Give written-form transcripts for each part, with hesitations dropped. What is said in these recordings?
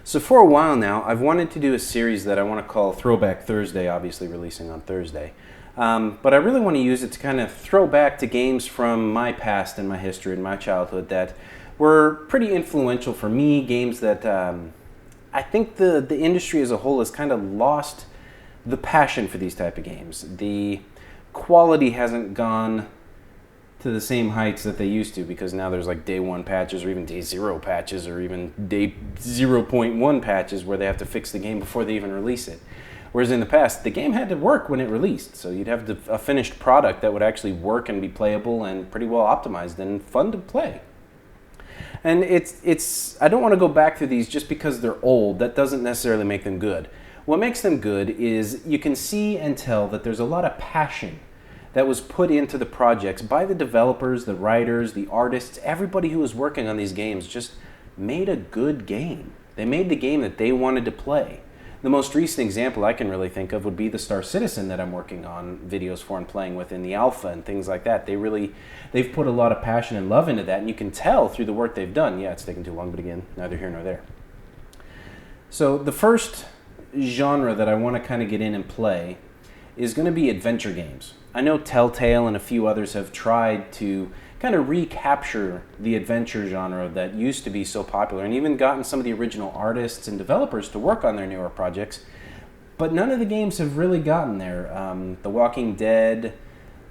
So for a while now, I've wanted to do a series that I want to call Throwback Thursday, obviously releasing on Thursday. But I really want to use it to kind of throw back to games from my past and my history and my childhood that were pretty influential for me, games that I think the industry as a whole has kind of lost the passion for these type of games. The quality hasn't gone to the same heights that they used to, because now there's like day 1 patches or even day 0 patches or even day 0.1 patches where they have to fix the game before they even release it. Whereas in the past, the game had to work when it released, so you'd have a finished product that would actually work and be playable and pretty well optimized and fun to play. And I don't want to go back to these just because they're old. That doesn't necessarily make them good. What makes them good is you can see and tell that there's a lot of passion that was put into the projects by the developers, the writers, the artists. Everybody who was working on these games just made a good game. They made the game that they wanted to play. The most recent example I can really think of would be the Star Citizen that I'm working on videos for and playing with in the alpha and things like that. They've put a lot of passion and love into that, and you can tell through the work they've done. Yeah, it's taken too long, but again, neither here nor there. So the first genre that I want to kind of get in and play is going to be adventure games. I know Telltale and a few others have tried to kind of recapture the adventure genre that used to be so popular, and even gotten some of the original artists and developers to work on their newer projects, but none of the games have really gotten there. The Walking Dead,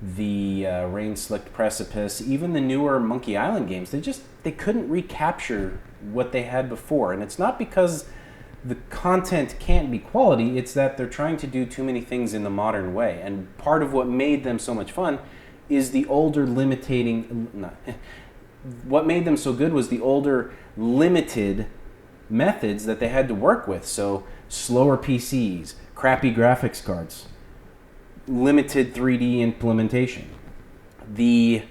the Rain-Slicked Precipice, even the newer Monkey Island games, they couldn't recapture what they had before. And it's not because the content can't be quality, it's that they're trying to do too many things in the modern way. And part of what made them so much fun is the older what made them so good was the older limited methods that they had to work with. So slower PCs, crappy graphics cards, limited 3D implementation, the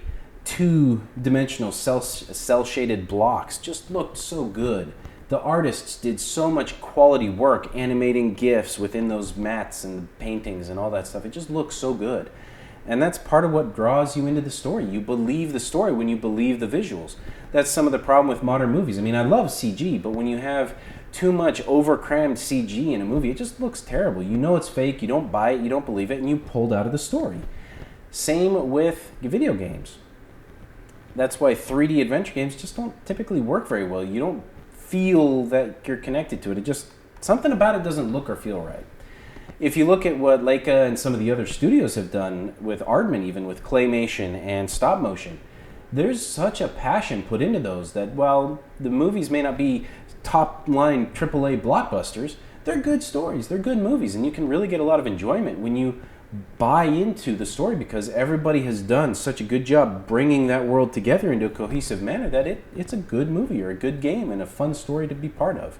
two-dimensional cell-shaded blocks just looked so good. The artists did so much quality work animating GIFs within those mats and paintings and all that stuff. It just looks so good. And that's part of what draws you into the story. You believe the story when you believe the visuals. That's some of the problem with modern movies. I mean, I love CG, but when you have too much over-crammed CG in a movie, it just looks terrible. You know it's fake, you don't buy it, you don't believe it, and you pulled out of the story. Same with video games. That's why 3D adventure games just don't typically work very well. You don't feel that you're connected to it. Something about it doesn't look or feel right. If you look at what Leica and some of the other studios have done with Aardman, even with claymation and stop motion, there's such a passion put into those that while the movies may not be top-line AAA blockbusters, they're good stories, they're good movies, and you can really get a lot of enjoyment when you buy into the story, because everybody has done such a good job bringing that world together into a cohesive manner that it's a good movie or a good game and a fun story to be part of.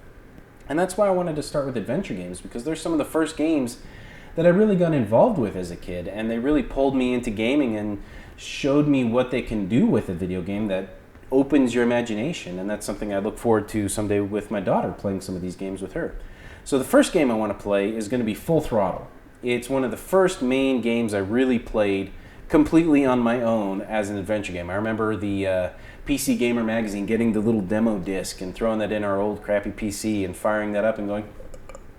And that's why I wanted to start with adventure games, because they're some of the first games that I really got involved with as a kid, and they really pulled me into gaming and showed me what they can do with a video game that opens your imagination. And that's something I look forward to someday with my daughter, playing some of these games with her. So the first game I want to play is going to be Full Throttle. It's one of the first main games I really played completely on my own as an adventure game. I remember the PC Gamer magazine getting the little demo disc and throwing that in our old crappy PC and firing that up and going,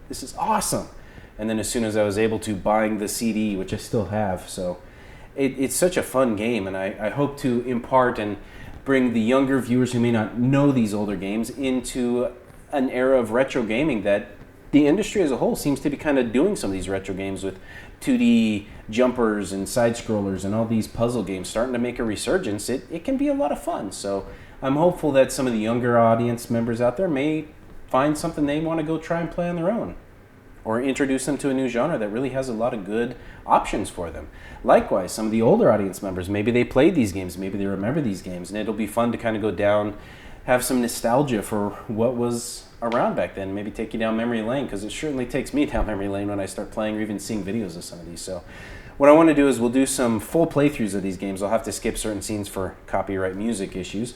this is awesome. And then as soon as I was able to, buying the CD, which I still have. So it's such a fun game, and I hope to impart and bring the younger viewers who may not know these older games into an era of retro gaming that the industry as a whole seems to be kind of doing some of these retro games with 2D jumpers and side-scrollers and all these puzzle games starting to make a resurgence. It can be a lot of fun. So I'm hopeful that some of the younger audience members out there may find something they want to go try and play on their own, or introduce them to a new genre that really has a lot of good options for them. Likewise, some of the older audience members, maybe they played these games, maybe they remember these games, and it'll be fun to kind of go down, have some nostalgia for what was around back then, maybe take you down memory lane, because it certainly takes me down memory lane when I start playing or even seeing videos of some of these. So what I want to do is we'll do some full playthroughs of these games. I'll have to skip certain scenes for copyright music issues,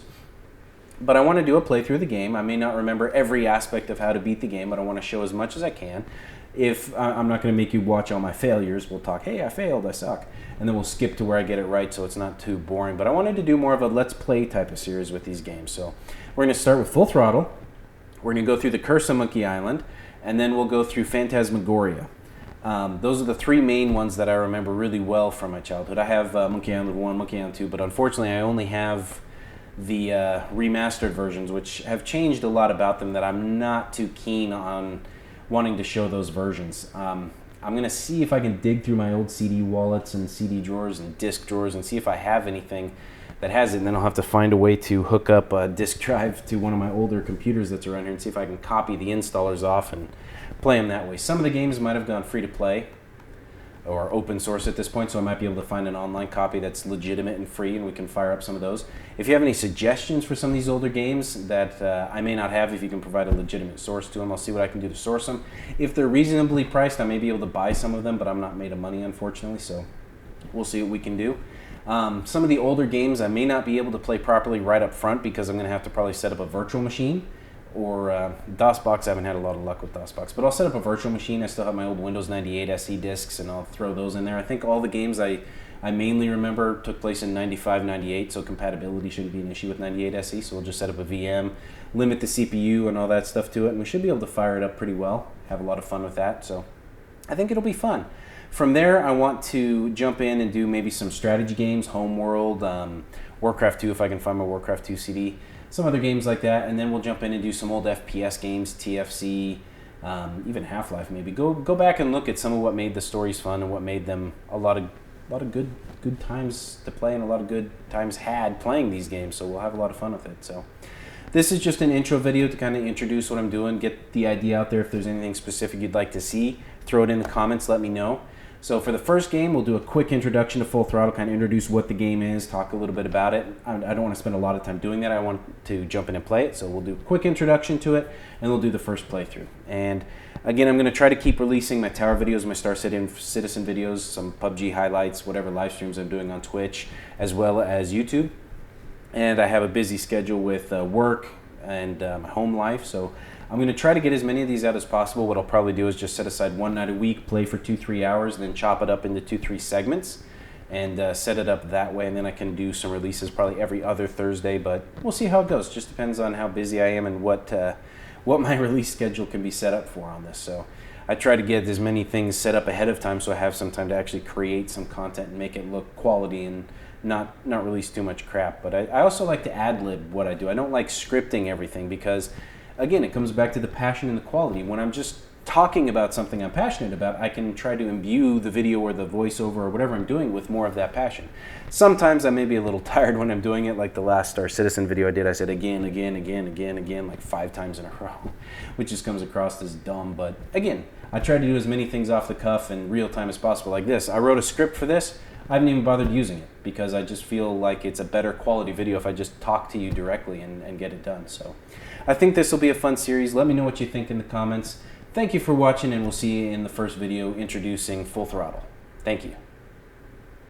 but I want to do a playthrough of the game. I may not remember every aspect of how to beat the game, but I want to show as much as I can. If I'm not going to make you watch all my failures, we'll talk, hey, I failed, I suck, and then we'll skip to where I get it right so it's not too boring. But I wanted to do more of a let's play type of series with these games. So we're going to start with Full Throttle. We're going to go through the Curse of Monkey Island, and then we'll go through Phantasmagoria. Those are the three main ones that I remember really well from my childhood. I have Monkey Island 1, Monkey Island 2, but unfortunately I only have the remastered versions, which have changed a lot about them that I'm not too keen on wanting to show those versions. I'm going to see if I can dig through my old CD wallets and CD drawers and disc drawers and see if I have anything that has it, and then I'll have to find a way to hook up a disk drive to one of my older computers that's around here and see if I can copy the installers off and play them that way. Some of the games might have gone free to play or open source at this point, so I might be able to find an online copy that's legitimate and free, and we can fire up some of those. If you have any suggestions for some of these older games that I may not have, if you can provide a legitimate source to them, I'll see what I can do to source them. If they're reasonably priced, I may be able to buy some of them, but I'm not made of money, unfortunately, so we'll see what we can do. Some of the older games I may not be able to play properly right up front because I'm going to have to probably set up a virtual machine or DOSBox. I haven't had a lot of luck with DOSBox, but I'll set up a virtual machine. I still have my old Windows 98 SE disks, and I'll throw those in there. I think all the games I mainly remember took place in 95, 98, so compatibility shouldn't be an issue with 98 SE, so we'll just set up a VM, limit the CPU and all that stuff to it, and we should be able to fire it up pretty well, have a lot of fun with that, so I think it'll be fun. From there, I want to jump in and do maybe some strategy games, Homeworld, Warcraft 2 if I can find my Warcraft 2 CD, some other games like that, and then we'll jump in and do some old FPS games, TFC, even Half-Life maybe. Go back and look at some of what made the stories fun and what made them a lot of good times to play and a lot of good times had playing these games, so we'll have a lot of fun with it. So this is just an intro video to kind of introduce what I'm doing, get the idea out there. If there's anything specific you'd like to see, throw it in the comments, let me know. So for the first game, we'll do a quick introduction to Full Throttle, kind of introduce what the game is, talk a little bit about it. I don't want to spend a lot of time doing that. I want to jump in and play it. So we'll do a quick introduction to it, and we'll do the first playthrough. And again, I'm going to try to keep releasing my tower videos, my Star Citizen videos, some PUBG highlights, whatever live streams I'm doing on Twitch, as well as YouTube. And I have a busy schedule with work and my home life, so I'm going to try to get as many of these out as possible. What I'll probably do is just set aside one night a week, play for 2-3 hours, then chop it up into 2-3 segments and set it up that way. And then I can do some releases probably every other Thursday, but we'll see how it goes. Just depends on how busy I am and what my release schedule can be set up for on this. So I try to get as many things set up ahead of time so I have some time to actually create some content and make it look quality and not release too much crap. But I also like to ad-lib what I do. I don't like scripting everything because, again, it comes back to the passion and the quality. When I'm just talking about something I'm passionate about, I can try to imbue the video or the voiceover or whatever I'm doing with more of that passion. Sometimes I may be a little tired when I'm doing it, like the last Star Citizen video I did. I said again, like 5 times in a row, which just comes across as dumb. But again, I try to do as many things off the cuff and real time as possible, like this. I wrote a script for this. I haven't even bothered using it because I just feel like it's a better quality video if I just talk to you directly and get it done. So I think this will be a fun series. Let me know what you think in the comments. Thank you for watching, and we'll see you in the first video introducing Full Throttle. Thank you.